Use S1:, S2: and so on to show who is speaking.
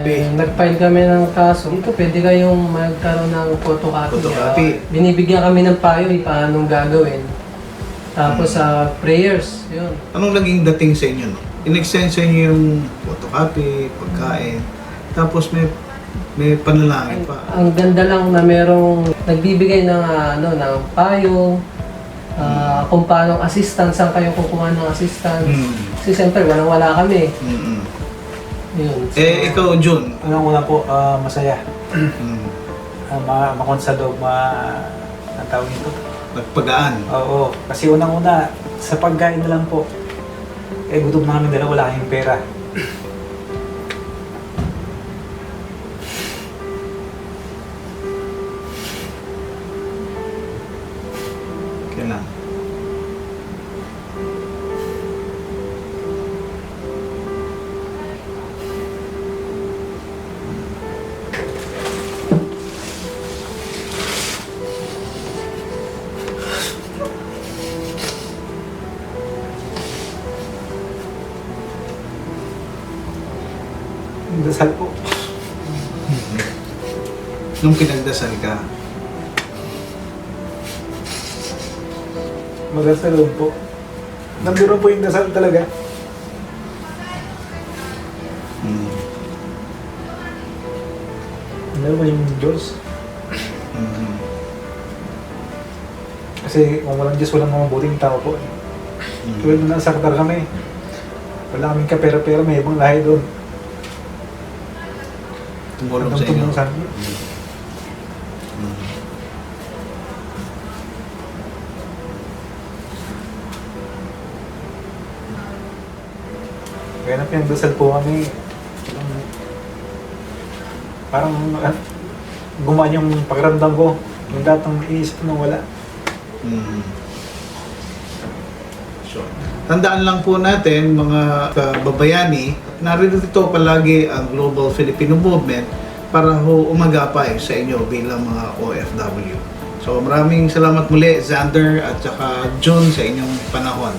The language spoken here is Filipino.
S1: Nag-file kami ng kaso. Dito pwede kayong magkaroon ng photocopy.
S2: Photocopy.
S1: Binibigyan kami ng payo paano gagawin. Tapos sa prayers, yun.
S2: Anong naging dating sa inyo, no? In-extend sa inyo yung photocopy, pagkain, tapos may panalangin pa.
S1: Ang ganda lang na merong nagbibigay ng ng payo, kung paano assistance, saan kayo kukuha ng assistance. Kasi siyempre wala kami. Yun. So,
S2: Ikaw, Jun.
S3: Unang-una po, masaya. Makon sa loob, ang tawag nito.
S2: Nagpagaan.
S3: Oo, kasi unang-una, sa pagkain na lang po, gutom na kami dalawa, wala kaming pera.
S2: Kailan?
S3: Dasal po.
S2: Nung pinagdasal ka,
S3: Magdasal po. Nandun po yung dasal talaga. Ano ba yung Diyos? Kasi kung walang Diyos, walang mabuting tao po. Tulad na nasa Qatar kami, wala kaming kapera-pera, may ibang lahi doon.
S2: tumulong sa inyo.
S3: Sa amin. Kaya na pinagdasal po kami. Parang gumaan yung pakiramdam ko. Yung datang iisip ko na wala.
S2: So, tandaan lang po natin, mga kababayani, narito palagi ang Global Filipino Movement para ho umagapay sa inyo bilang mga OFW. So maraming salamat muli, Xander at saka John, sa inyong panahon.